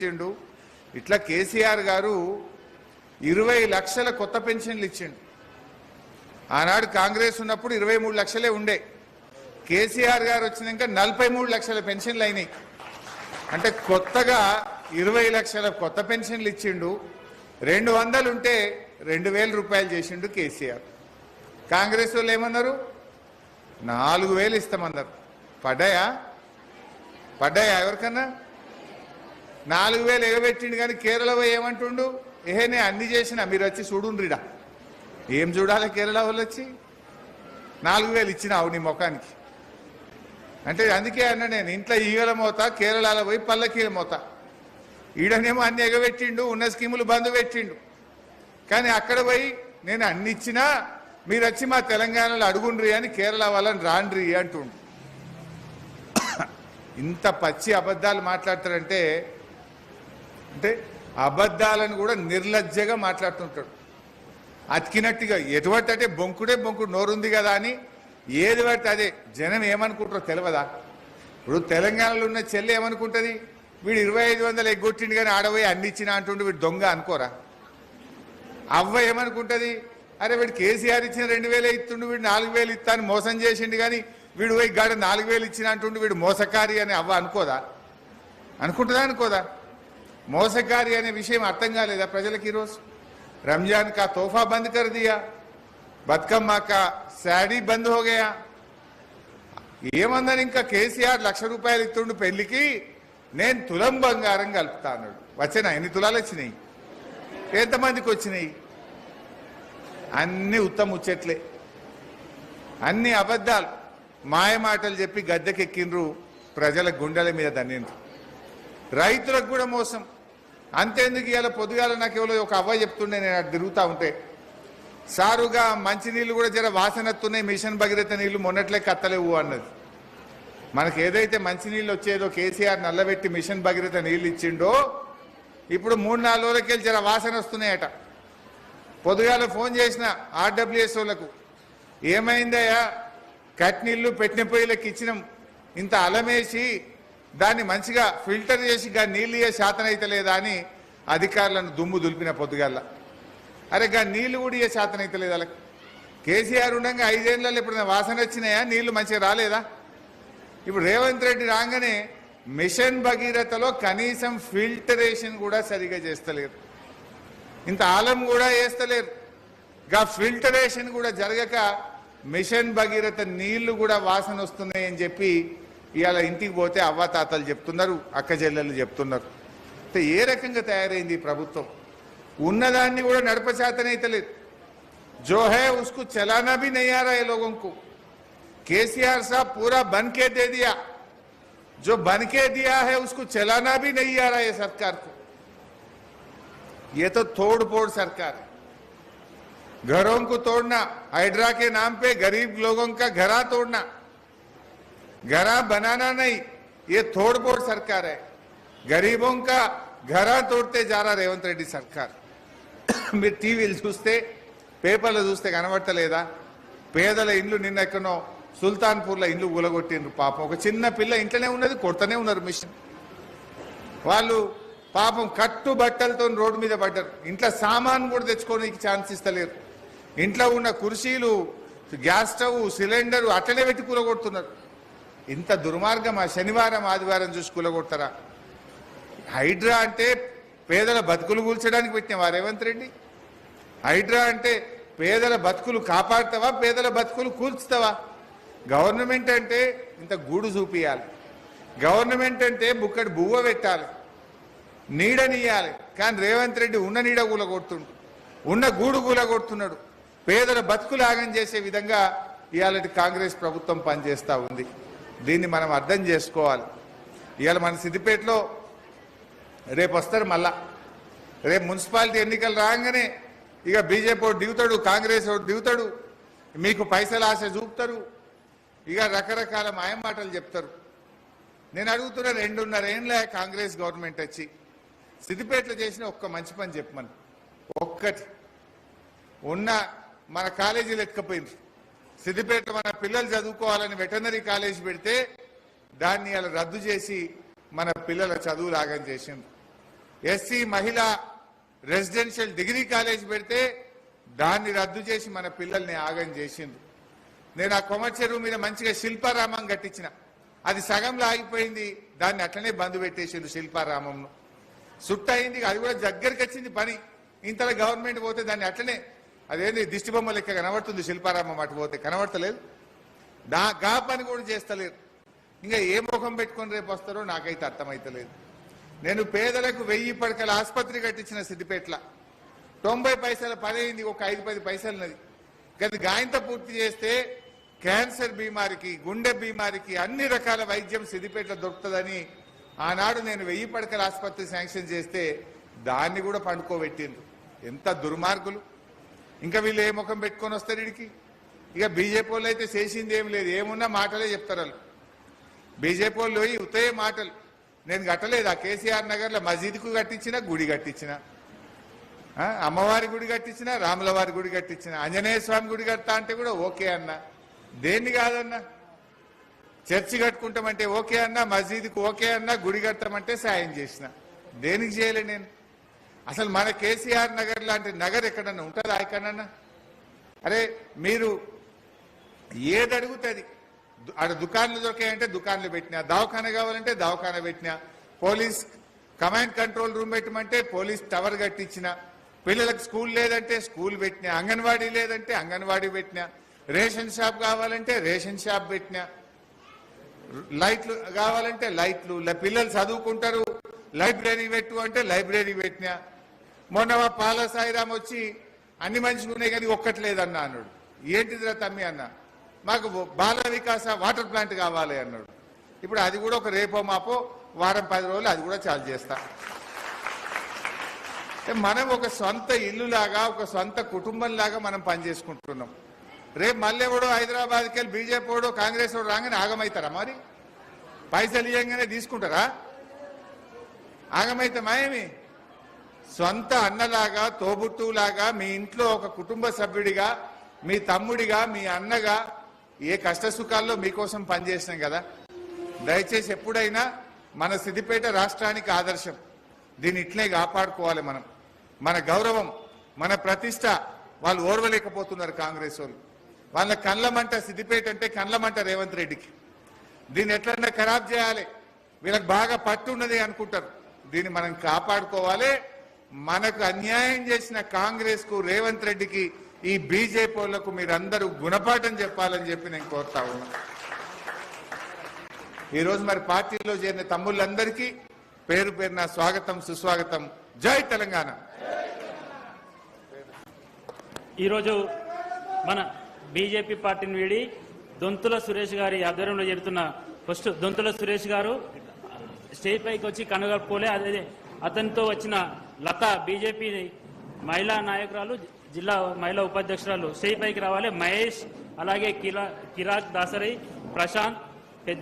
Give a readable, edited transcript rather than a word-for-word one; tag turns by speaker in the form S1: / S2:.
S1: ఇచ్చిండు. ఇట్లా కేసీఆర్ గారు 20 లక్షల కొత్త పెన్షన్లు ఇచ్చిండు. ఆనాడు కాంగ్రెస్ ఉన్నప్పుడు 23 లక్షలే ఉండే. కేసీఆర్ గారు వచ్చినాక 43 లక్షల పెన్షన్లు అయినాయి. అంటే కొత్తగా 20 లక్షల కొత్త పెన్షన్లు ఇచ్చిండు. 200 ఉంటే 2000 రూపాయలు చేసిండు కేసీఆర్. కాంగ్రెస్ వాళ్ళు ఏమన్నారు? 4000 ఇస్తామన్నారు. పడ్డాయా? ఎవరికన్నా? 4000 ఎగబెట్టిండు. కానీ కేరళ ఏమంటుండు? ఏహేనే అన్ని చేసినా మీరు వచ్చి చూడుండ్రిడా. ఏం చూడాలి కేరళ వాళ్ళు వచ్చి? 4000 ఇచ్చినావు నీ ముఖానికి. అంటే అందుకే అన్న నేను ఇంట్లో ఈగల మోత, కేరళలో పోయి పల్లకీల మోత. ఈడనేమో అన్ని ఎగబెట్టిండు, ఉన్న స్కీములు బంద్ పెట్టిండు. కానీ అక్కడ పోయి నేను అన్ని ఇచ్చినా మీరు వచ్చి మా తెలంగాణలో అడుగుండ్రి అని కేరళ వాళ్ళని రాండ్రి అంటుండు. ఇంత పచ్చి అబద్ధాలు మాట్లాడతారంటే అంటే అబద్ధాలను కూడా నిర్లజ్జగా మాట్లాడుతుంటాడు. అతికినట్టుగా ఎటువంటి అంటే బొంకుడే బొంకుడు నోరుంది కదా అని ఏది పడితే అదే. జనం ఏమనుకుంటారో తెలియదా? ఇప్పుడు తెలంగాణలో ఉన్న చెల్లి ఏమనుకుంటుంది? వీడు 2500 ఎగ్గొట్టిండు కానీ ఆడపోయి అన్ని ఇచ్చినా అంటుండే వీడు దొంగ అనుకోరా? అవ్వ ఏమనుకుంటుంది? అరే వీడు కేసీఆర్ ఇచ్చిన 2000 ఇస్తుండు, వీడు 4000 ఇస్తాను మోసం చేసిండు కానీ వీడు పోయి గాడ 4000 ఇచ్చిన అంటుండు వీడు మోసకారి అని అవ్వ అనుకోదా? అనుకుంటుందా? అనుకోదా? మోసకారి అనే విషయం అర్థం కాలేదా ప్రజలకు? ఈరోజు రంజాన్ కా తోఫా బంద్ కర్ దియా, బతుకమ్మ కా శాడీ బంద్ హో గయా. ఏమన్నారు? ఇంకా కేసీఆర్ 1,00,000 రూపాయలు ఇస్తుండు పెళ్లికి, నేను తులం బంగారం కలుపుతా అన్నాడు. వచ్చేనా? ఎన్ని తులాలు వచ్చినాయి? ఎంతమందికి వచ్చినాయి? అన్ని ఉత్తమ ముచ్చట్లే, అన్ని అబద్ధాలు, మాయ మాటలు చెప్పి గద్దెకెక్కిండ్రు, ప్రజల గుండెల మీద దన్నిండ్రు. రైతులకు కూడా మోసం. అంతేందుకు ఇవాళ పొద్దుగాల నాకు ఎవరో ఒక అవ్వ చెప్తుండే, నేను అటు తిరుగుతూ ఉంటే, సారుగా మంచినీళ్ళు కూడా జర వాసనత్తున్నాయి, మిషన్ భగీరథ నీళ్లు మొన్నట్లే కత్తలేవు అన్నది. మనకు ఏదైతే మంచినీళ్ళు వచ్చేదో కేసీఆర్ నల్లబెట్టి మిషన్ భగీరథ నీళ్ళు ఇచ్చిండో ఇప్పుడు 3-4 రోజులకెళ్ళి జర వాసన వస్తున్నాయట. పొద్దుగాల ఫోన్ చేసిన ఆర్డబ్ల్యూఎస్ వాళ్ళకు, ఏమైందయ్యా కట్నీళ్ళు పెట్టిన పొయ్యిలకు ఇచ్చినాం, ఇంత అలమేసి దాన్ని మంచిగా ఫిల్టర్ చేసి నీళ్ళు ఇయ్యే శాతం అయితే లేదా అని అధికారులను దుమ్ము దులిపిన పొద్దుగాల. అరే నీళ్లు కూడా ఇయ్యే శాతం అయితే లేదా? వాళ్ళకి కేసీఆర్ ఉండగా 5 ఏళ్లలో ఎప్పుడైనా వాసన వచ్చినాయా? నీళ్లు మంచిగా రాలేదా? ఇప్పుడు రేవంత్ రెడ్డి రాగానే మిషన్ భగీరథలో కనీసం ఫిల్టరేషన్ కూడా సరిగా చేస్తలేరు, ఇంత ఆలం కూడా వేస్తలేరు. ఫిల్టరేషన్ కూడా జరగక మిషన్ భగీరథ నీళ్లు కూడా వాసన వస్తున్నాయని చెప్పి ఇవాళ ఇంటికి పోతే అవ్వాతాతలు చెప్తున్నారు, అక్క చెల్లెళ్ళు చెప్తున్నారు. అంటే ఏ రకంగా తయారైంది ఈ ప్రభుత్వం? ఉన్నదాన్ని కూడా నడపచేతనైతే లేదు. जो है उसको चलाना भी नहीं आ रहा है लोगों को. केसीआर साहब पूरा बन के दे दिया, जो बन के दिया है उसको चलाना भी नहीं आ रहा है सरकार को. ये तो तोड़ फोड़ सरकार है. घरों को तोड़ना, हाइड्रा के नाम पे गरीब लोगों का घरा तोड़ना, घरा बनाना नहीं, ये तोड़ फोड़ सरकार है. गरीबों का घरा तोड़ते जा रहा रेवंत रेड्डी सरकार. మీరు టీవీలు చూస్తే, పేపర్లు చూస్తే కనబడతలేదా? పేదల ఇండ్లు నిన్న ఎక్కడో సుల్తాన్పూర్లో ఇండ్లు కూలగొట్టిండ్రు. పాపం ఒక చిన్న పిల్ల ఇంట్లోనే ఉన్నది, కొడుతూనే ఉన్నారు మిషన్. వాళ్ళు పాపం కట్టు బట్టలతో రోడ్డు మీద పడ్డారు. ఇంట్లో సామాన్ కూడా తెచ్చుకోవడానికి ఛాన్స్ ఇస్తలేరు. ఇంట్లో ఉన్న కుర్చీలు, గ్యాస్ స్టవ్, సిలిండరు అట్లనే పెట్టి కూలగొడుతున్నారు. ఇంత దుర్మార్గం ఆ శనివారం ఆదివారం చూసి కూలగొడతారా? హైడ్రా అంటే పేదల బతుకులు కూల్చడానికి పెట్టినవా రేవంత్ రెడ్డి? హైడ్రా అంటే పేదల బతుకులు కాపాడుతావా, పేదల బతుకులు కూల్చుతావా? గవర్నమెంట్ అంటే ఇంత గూడు చూపియాలి, గవర్నమెంట్ అంటే బుక్కడి బువ్వ పెట్టాలి, నీడనియాలి. కానీ రేవంత్ రెడ్డి ఉన్న నీడ కూలగొడుతుండు, ఉన్న గూడు కూలగొడుతున్నాడు. పేదల బతుకులు ఆగం చేసే విధంగా ఇవాళ కాంగ్రెస్ ప్రభుత్వం పనిచేస్తూ ఉంది. దీన్ని మనం అర్థం చేసుకోవాలి. ఇవాళ మన సిద్దిపేటలో రేపు వస్తారు, మళ్ళా రేపు మున్సిపాలిటీ ఎన్నికలు రాగానే ఇక బీజేపీ వాడు దిగుతాడు, కాంగ్రెస్ వాడు దిగుతాడు, మీకు పైసలు ఆశ చూపుతారు, ఇక రకరకాల మాయమాటలు చెప్తారు. నేను అడుగుతున్నా, 2.5 ఏళ్ళ కాంగ్రెస్ గవర్నమెంట్ వచ్చి సిద్దిపేటలో చేసిన ఒక్క మంచి పని చెప్పమని. ఒక్కటి ఉన్న మన కాలేజీలు ఎత్తుకపోయింది. సిద్దిపేటలో మన పిల్లలు చదువుకోవాలని వెటర్నరీ కాలేజీ పెడితే దాన్ని అలా రద్దు చేసి మన పిల్లల చదువు లాగం చేసింది. ఎస్సీ మహిళా రెసిడెన్షియల్ డిగ్రీ కాలేజ్ పెడితే దాన్ని రద్దు చేసి మన పిల్లల్ని ఆగం చేసింది. నేను ఆ కొమర్ చెరువు మీద మంచిగా శిల్పారామం కట్టించిన, అది సగంలో ఆగిపోయింది, దాన్ని అట్లనే బంద్ పెట్టేసిండు. శిల్పారామంను సుట్టయింది, అది కూడా దగ్గరికి వచ్చింది పని. ఇంతలో గవర్నమెంట్ పోతే దాన్ని అట్లనే అదేంది దిష్టి బొమ్మ లెక్క కనబడుతుంది. శిల్పారామం అటు పోతే కనబడతలేదు, గా పని కూడా చేస్తలేరు. ఇంకా ఏ ముఖం పెట్టుకొని రేపు వస్తారో నాకైతే అర్థమైతలేదు. నేను పేదలకు 1000 పడకల ఆసుపత్రి కట్టించిన సిద్దిపేటల 90 పైసల పని అయింది, ఒక 5-10 పైసలున్నది. కానీ గాయంత పూర్తి చేస్తే క్యాన్సర్ బీమారికి, గుండె బీమారికి అన్ని రకాల వైద్యం సిద్దిపేటలో దొరుకుతుందని ఆనాడు నేను 1000 పడకల ఆసుపత్రి శాంక్షన్ చేస్తే దాన్ని కూడా పండుకోబెట్టిండ్రు. ఎంత దుర్మార్గులు! ఇంకా వీళ్ళు ఏ ముఖం పెట్టుకొని వస్తారు వీడికి? ఇక బీజేపీ వాళ్ళు అయితే చేసింది ఏం లేదు, ఏమున్నా మాటలే చెప్తారు వాళ్ళు. బీజేపీ వాళ్ళు పోయి ఉతయ మాటలు. నేను కట్టలేదు, ఆ కేసీఆర్ నగర్లో మసీదుకు కట్టించిన, గుడి కట్టించిన, అమ్మవారి గుడి కట్టించిన, రాములవారి గుడి కట్టించిన, ఆంజనేయ స్వామి గుడి కడతా అంటే కూడా ఓకే అన్న. దేన్ని కాదన్నా, చర్చి కట్టుకుంటామంటే ఓకే అన్నా, మసీదుకు ఓకే అన్నా, గుడి కడతామంటే సాయం చేసిన. దేనికి చేయలే నేను? అసలు మన కేసీఆర్ నగర్ లాంటి నగర్ ఎక్కడన్నా ఉంటుందా ఎక్కడన్నా? అరే మీరు ఏది అడుగుతుంది, ఆడ దుకాన్లు దొరికాయంటే దుకాన్లు పెట్టినా, దవాఖాన కావాలంటే దవాఖాన పెట్టినా, పోలీస్ కమాండ్ కంట్రోల్ రూమ్ పెట్టమంటే పోలీస్ టవర్ కట్టించిన, పిల్లలకు స్కూల్ లేదంటే స్కూల్ పెట్టినా, అంగన్వాడీ లేదంటే అంగన్వాడీ పెట్టినా, రేషన్ షాప్ కావాలంటే రేషన్ షాప్ పెట్టినా, లైట్లు కావాలంటే లైట్లు, పిల్లలు చదువుకుంటారు లైబ్రరీ పెట్టు అంటే లైబ్రరీ పెట్టినా. మొన్న పాల సాయిరామ్ వచ్చి అన్ని మంచిగా ఉన్నాయి కానీ ఒక్కట్లేదన్నా అన్నాడు. ఏంటిదిరా తమ్మి అన్న, మాకు బాల వికాస వాటర్ ప్లాంట్ కావాలి అన్నాడు. ఇప్పుడు అది కూడా ఒక రేపో మాపో వారం 10 రోజులు అది కూడా చాలు చేస్తా. మనం ఒక సొంత ఇల్లులాగా, ఒక సొంత కుటుంబంలాగా మనం పనిచేసుకుంటున్నాం. రేపు మళ్ళీ ఎవడో హైదరాబాద్కి వెళ్ళి బీజేపీ వాడు కాంగ్రెస్ వాడు రాగానే ఆగమవుతారా? మరి పైసలు ఇవ్వగానే తీసుకుంటారా? ఆగమైతే మాయమి. సొంత అన్నలాగా, తోబుట్టులాగా, మీ ఇంట్లో ఒక కుటుంబ సభ్యుడిగా, మీ తమ్ముడిగా, మీ అన్నగా ఏ కష్ట సుఖాల్లో మీకోసం పనిచేసినాం కదా. దయచేసి ఎప్పుడైనా మన సిద్దిపేట రాష్ట్రానికి ఆదర్శం, దీన్ని ఇట్లే కాపాడుకోవాలి మనం. మన గౌరవం, మన ప్రతిష్ట వాళ్ళు ఓర్వలేకపోతున్నారు కాంగ్రెస్ వాళ్ళు. వాళ్ళ కళ్ళమంట సిద్దిపేట అంటే కళ్ళమంట రేవంత్ రెడ్డికి. దీన్ని ఎట్లన్నా ఖరాబ్ చేయాలి, వీళ్ళకి బాగా పట్టున్నది అనుకుంటారు. దీన్ని మనం కాపాడుకోవాలి. మనకు అన్యాయం చేసిన కాంగ్రెస్ కు, రేవంత్ రెడ్డికి, ఈ బీజేపీ వాళ్లకు మీరందరూ గుణపాఠం చెప్పాలని చెప్పి నేను కోరుతా ఉన్నా. ఈరోజు మరి పార్టీలో చేరిన తమ్ముళ్ళందరికీ పేరు పేరున స్వాగతం, సుస్వాగతం. జై తెలంగాణ.
S2: ఈరోజు మన బీజేపీ పార్టీని వీడి దొంతుల సురేష్ గారి ఆధ్వర్యంలో జరుగుతున్న ఫస్ట్ దొంతుల సురేష్ గారు స్టేజ్ పైకి వచ్చి కనుగొట్టుకోలే. అదే అతనితో వచ్చిన లత, బీజేపీ మహిళా నాయకురాలు, జిల్లా మహిళా ఉపాధ్యక్షురాలు స్టేజ్ పైకి రావాలి. మహేష్, అలాగే కిరాక్ దాసరి, ప్రశాంత్,